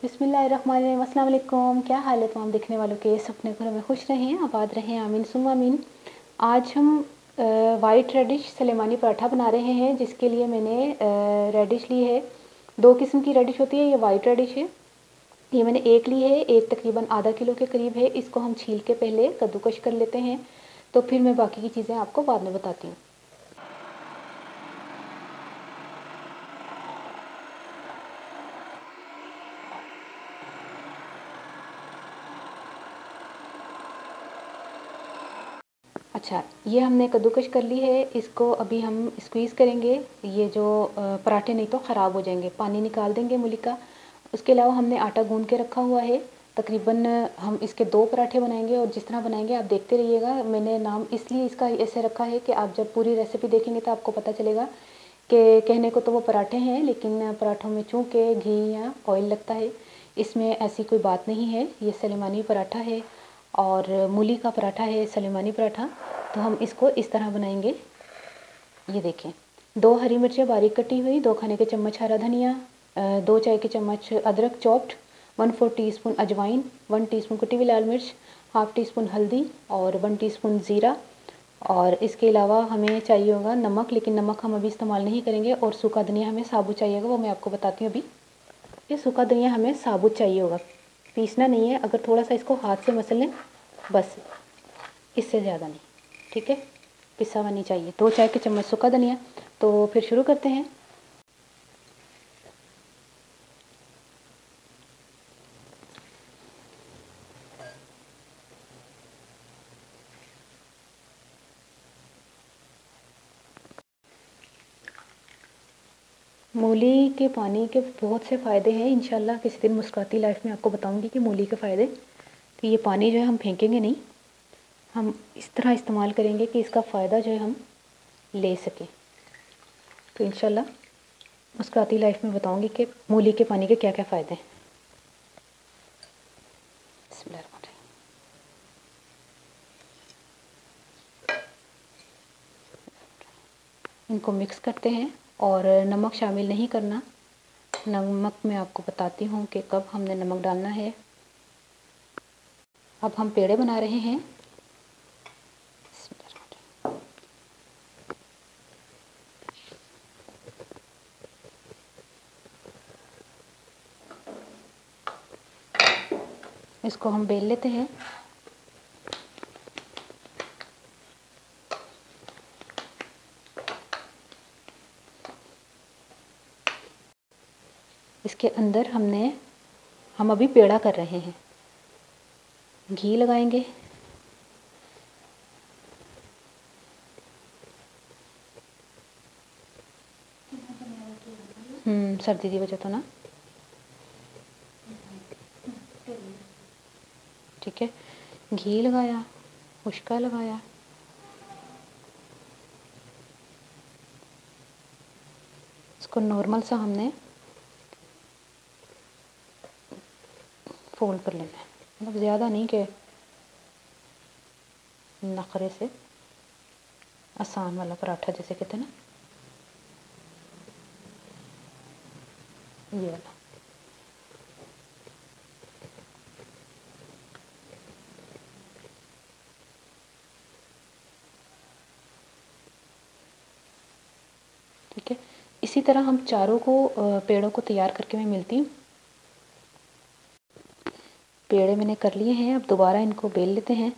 बिस्मिल्लाहिर्रहमानिर्रहीम। अस्सलाम वालेकुम। क्या हाल है तमाम देखने वालों के? सपने घरों में खुश रहें, आबाद रहें, आमीन सुम्मा आमीन। आज हम वाइट रेडिश सलेमानी पराठा बना रहे हैं, जिसके लिए मैंने रेडिश ली है। दो किस्म की रेडिश होती है, ये वाइट रेडिश है। ये मैंने एक ली है, एक तकरीबन आधा किलो के करीब है। इसको हम छील के पहले कद्दूकश कर लेते हैं, तो फिर मैं बाकी की चीज़ें आपको बाद में बताती हूँ। अच्छा, ये हमने कद्दूकश कर ली है। इसको अभी हम स्क्वीज़ करेंगे। ये जो पराठे नहीं तो ख़राब हो जाएंगे, पानी निकाल देंगे मूली का। उसके अलावा हमने आटा गूंद के रखा हुआ है। तकरीबन हम इसके 2 पराठे बनाएंगे, और जिस तरह बनाएंगे आप देखते रहिएगा। मैंने नाम इसलिए इसका ऐसे रखा है कि आप जब पूरी रेसिपी देखेंगे तो आपको पता चलेगा कि कहने को तो वो पराठे हैं, लेकिन पराठों में चूँकि घी या ऑयल लगता है, इसमें ऐसी कोई बात नहीं है। ये सलेमानी पराठा है और मूली का पराठा है, सलेमानी पराठा। तो हम इसको इस तरह बनाएंगे। ये देखें, 2 हरी मिर्चें बारीक कटी हुई, 2 खाने के चम्मच हरा धनिया, 2 चाय के चम्मच अदरक चॉप्ड, 1/4 टीस्पून अजवाइन, 1 टीस्पून कुटी हुई लाल मिर्च, हाफ़ टी स्पून हल्दी और 1 टीस्पून ज़ीरा। और इसके अलावा हमें चाहिए होगा नमक, लेकिन नमक हम अभी इस्तेमाल नहीं करेंगे। और सूखा धनिया हमें साबुत चाहिए होगा, वो मैं आपको बताती हूँ अभी। ये सूखा धनिया हमें साबुत चाहिए होगा, पीसना नहीं है। अगर थोड़ा सा इसको हाथ से मसल लें बस, इससे ज़्यादा नहीं, ठीक है। पिसा हुआ नहीं चाहिए। 2 चाय के चम्मच सूखा धनिया। तो फिर शुरू करते हैं। मूली के पानी के बहुत से फ़ायदे हैं। इंशाल्लाह किसी दिन मुस्कुराती लाइफ में आपको बताऊंगी कि मूली के फ़ायदे। तो ये पानी जो है हम फेंकेंगे नहीं, हम इस तरह इस्तेमाल करेंगे कि इसका फ़ायदा जो है हम ले सकें। तो इंशाल्लाह मुस्कुराती लाइफ में बताऊंगी कि मूली के पानी के क्या क्या फ़ायदे हैं। इनको मिक्स करते हैं, और नमक शामिल नहीं करना। नमक मैं आपको बताती हूँ कि कब हमने नमक डालना है। अब हम पेड़े बना रहे हैं। इसको हम बेल लेते हैं। इसके अंदर हम अभी पेड़ा कर रहे हैं। घी लगाएंगे। सर्दी की वजह तो ना, ठीक है। घी लगाया, उश्का लगाया, इसको नॉर्मल सा हमने फोल्ड कर लेना है, मतलब ज़्यादा नहीं कि नखरे से, आसान वाला पराठा जैसे कहते हैं ना, ये वाला। ठीक है, इसी तरह हम चारों को पेड़ों को तैयार करके मैं मिलती हूँ। पेड़े मैंने कर लिए हैं, अब दोबारा इनको बेल लेते हैं।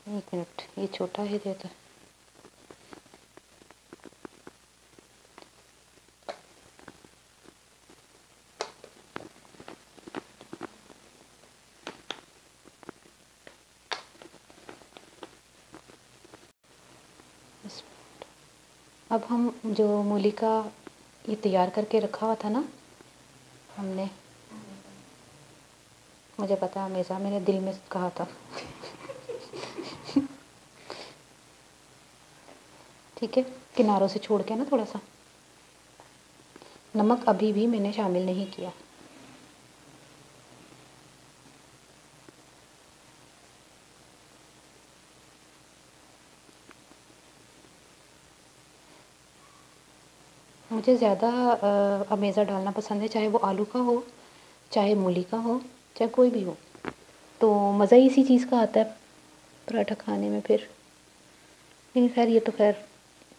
1 मिनट, ये छोटा है ज़्यादा। अब हम जो मूली का ये तैयार करके रखा हुआ था ना हमने, मुझे पता है हमेशा मेरे दिल में कहा था ठीक है, किनारों से छोड़ के ना थोड़ा सा। नमक अभी भी मैंने शामिल नहीं किया। मुझे ज़्यादा अमेज़ा डालना पसंद है, चाहे वो आलू का हो, चाहे मूली का हो, चाहे कोई भी हो, तो मज़ा ही इसी चीज़ का आता है पराठा खाने में फिर। लेकिन खैर ये तो खैर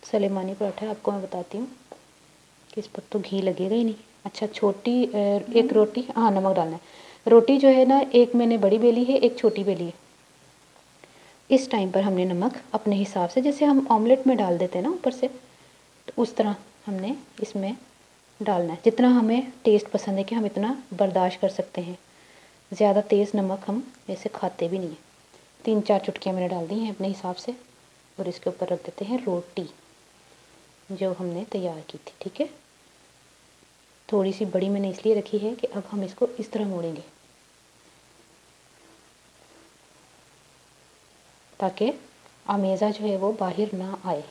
सलेमानी पराठा है, आपको मैं बताती हूँ कि इस पर तो घी लगेगा ही नहीं। अच्छा, छोटी एक रोटी, हाँ नमक डालना है। रोटी जो है ना, एक मैंने बड़ी बेली है, एक छोटी बेली है। इस टाइम पर हमने नमक अपने हिसाब से, जैसे हम ऑमलेट में डाल देते हैं ना ऊपर से, तो उस तरह हमने इसमें डालना है, जितना हमें टेस्ट पसंद है कि हम इतना बर्दाश्त कर सकते हैं। ज़्यादा तेज़ नमक हम ऐसे खाते भी नहीं हैं। 3-4 चुटकियाँ मैंने डाल दी हैं अपने हिसाब से। और इसके ऊपर रख देते हैं रोटी जो हमने तैयार की थी। ठीक है, थोड़ी सी बड़ी मैंने इसलिए रखी है कि अब हम इसको इस तरह मोड़ेंगे ताकि अमेज़ा जो है वो बाहर ना आए।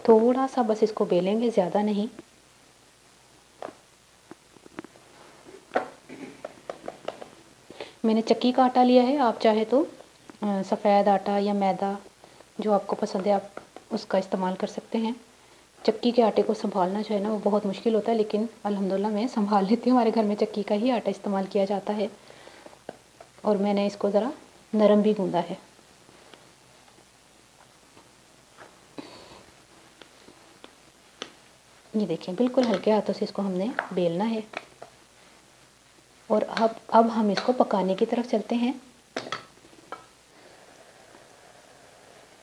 थोड़ा सा बस इसको बेलेंगे, ज़्यादा नहीं। मैंने चक्की का आटा लिया है, आप चाहे तो सफ़ेद आटा या मैदा जो आपको पसंद है आप उसका इस्तेमाल कर सकते हैं। चक्की के आटे को संभालना जो है ना वो बहुत मुश्किल होता है, लेकिन अल्हम्दुलिल्लाह मैं संभाल लेती हूँ। हमारे घर में चक्की का ही आटा इस्तेमाल किया जाता है। और मैंने इसको ज़रा नरम भी गूँधा है। ये देखें, बिल्कुल हल्के हाथों से इसको हमने बेलना है। और अब हम इसको पकाने की तरफ चलते हैं।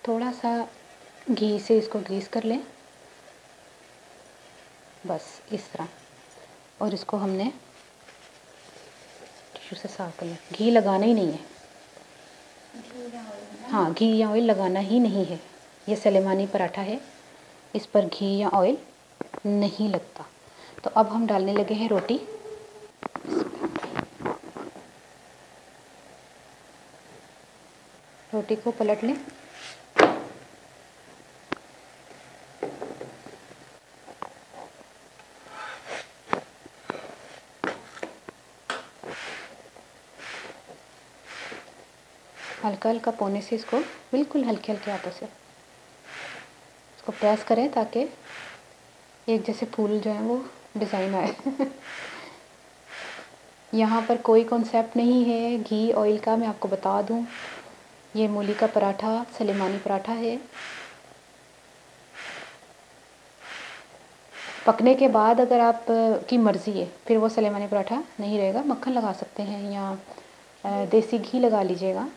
थोड़ा सा घी से इसको ग्रीस कर लें, बस इस तरह। और इसको हमने टिश्यू से साफ कर लें। घी लगाना ही नहीं है, हाँ घी या ऑयल लगाना ही नहीं है। ये सलेमानी पराठा है, इस पर घी या ऑयल नहीं लगता। तो अब हम डालने लगे हैं रोटी। रोटी को पलट लें। हल्का हल्का पोने से इसको बिल्कुल हल्के हल्के हाथों से इसको प्रेस करें ताकि एक जैसे फूल जो है वो डिज़ाइन आए। यहाँ पर कोई कॉन्सेप्ट नहीं है घी ऑयल का, मैं आपको बता दूँ। ये मूली का पराठा सलेमानी पराठा है। पकने के बाद अगर आप की मर्ज़ी है फिर वो सलेमानी पराठा नहीं रहेगा। मक्खन लगा सकते हैं या देसी घी लगा लीजिएगा।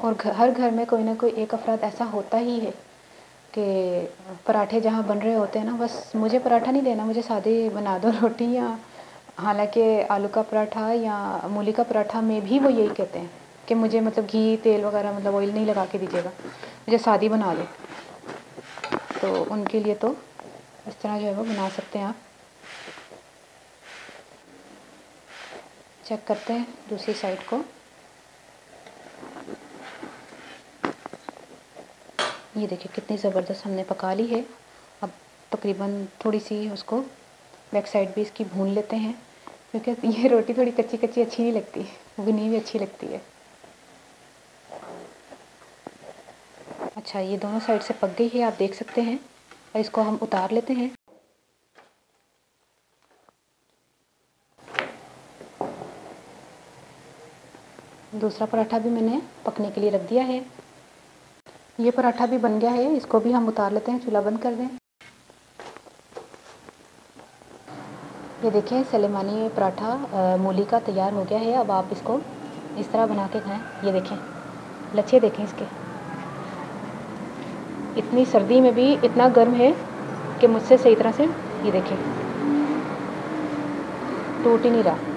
और हर घर में कोई ना कोई एक अफराद ऐसा होता ही है कि पराठे जहाँ बन रहे होते हैं ना, बस मुझे पराठा नहीं देना, मुझे सादे बना दो रोटी। या हालांकि आलू का पराठा या मूली का पराठा में भी वो यही कहते हैं कि मुझे मतलब घी तेल वगैरह मतलब ऑयल नहीं लगा के दीजिएगा, मुझे सादी बना दो। तो उनके लिए तो इस तरह जो है वो बना सकते हैं आप। चेक करते हैं दूसरी साइड को। ये देखिए कितनी ज़बरदस्त हमने पका ली है। अब तकरीबन थोड़ी सी उसको बैक साइड भी इसकी भून लेते हैं, क्योंकि ये रोटी थोड़ी कच्ची कच्ची अच्छी नहीं लगती, भुनी हुई अच्छी लगती है। अच्छा, ये दोनों साइड से पक गई है, आप देख सकते हैं। और इसको हम उतार लेते हैं। दूसरा पराठा भी मैंने पकने के लिए रख दिया है। ये पराठा भी बन गया है, इसको भी हम उतार लेते हैं। चूल्हा बंद कर दें। ये देखें सलेमानी पराठा मूली का तैयार हो गया है। अब आप इसको इस तरह बना के खाएं। ये देखें लच्छे देखें इसके, इतनी सर्दी में भी इतना गर्म है कि मुझसे सही तरह से ये देखें टूट ही नहीं रहा।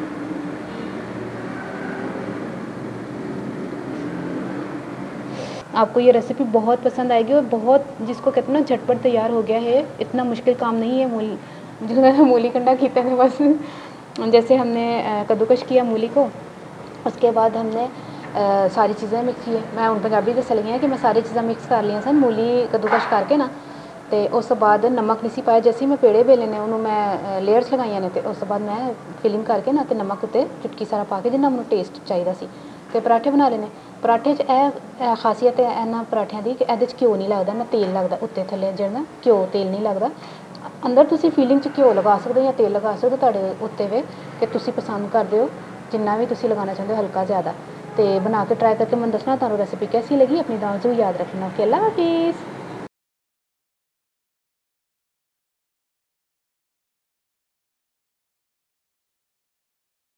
आपको ये रेसिपी बहुत पसंद आएगी और बहुत, जिसको कहते हैं ना झटपट तैयार हो गया है। इतना मुश्किल काम नहीं है। मूली कंडा कीते थे बस। जैसे हमने कद्दूकश किया मूली को, उसके बाद हमने सारी चीज़ें मिक्स की। मैं हूँ पंजाबी दस लगी हैं कि मैं सारी चीज़ें मिक्स कर लिया सन। मूली कद्दूकश करके ना ਤੇ ਉਸ ਤੋਂ ਬਾਅਦ ਨਮਕ ਨਹੀਂ ਸੀ ਪਾਇਆ। ਜੈਸੇ ਮੈਂ ਪੇੜੇ ਵੇਲੇ ਨੇ ਉਹਨੂੰ ਮੈਂ ਲੇਅਰਸ ਲਗਾਈਆਂ ਨੇ, ਤੇ ਉਸ ਤੋਂ ਬਾਅਦ ਮੈਂ ਫਿਲਿੰਗ ਕਰਕੇ ਨਾ ਤੇ ਨਮਕ ਉੱਤੇ ਚੁਟਕੀ ਸਾਰਾ ਪਾ ਕੇ ਜਿੰਨਾ ਮੈਨੂੰ ਟੇਸਟ ਚਾਹੀਦਾ ਸੀ ਤੇ ਪਰਾਠੇ ਬਣਾ ਲਏ ਨੇ। ਪਰਾਠੇ 'ਚ ਇਹ ਖਾਸੀਅਤ ਹੈ ਇਹਨਾਂ ਪਰਾਠਿਆਂ ਦੀ ਕਿ ਇਹਦੇ 'ਚ ਘਿਓ ਨਹੀਂ ਲੱਗਦਾ, ਨਾ ਤੇਲ ਲੱਗਦਾ ਉੱਤੇ ਥੱਲੇ ਜਿਹੜਾ ਘਿਓ ਤੇਲ ਨਹੀਂ ਲੱਗਦਾ। ਅੰਦਰ ਤੁਸੀਂ ਫੀਲਿੰਗ 'ਚ ਘਿਓ ਲਗਾ ਸਕਦੇ ਹੋ ਜਾਂ ਤੇਲ ਲਗਾ ਸਕਦੇ ਹੋ, ਤੁਹਾਡੇ ਉੱਤੇ ਵੇ ਕਿ ਤੁਸੀਂ ਪਸੰਦ ਕਰਦੇ ਹੋ ਜਿੰਨਾ ਵੀ ਤੁਸੀਂ ਲਗਾਉਣਾ ਚਾਹੁੰਦੇ ਹੋ, ਹਲਕਾ ਜ਼ਿਆਦਾ। ਤੇ ਬਣਾ ਕੇ ਟਰਾਈ ਕਰਕੇ ਮੈਨੂੰ ਦੱਸਣਾ ਤੁਹਾਨੂੰ ਰੈਸਿਪੀ कैसी लगी। अपनी दाल से याद रखना। ओके, अल्लाह हाफिज़।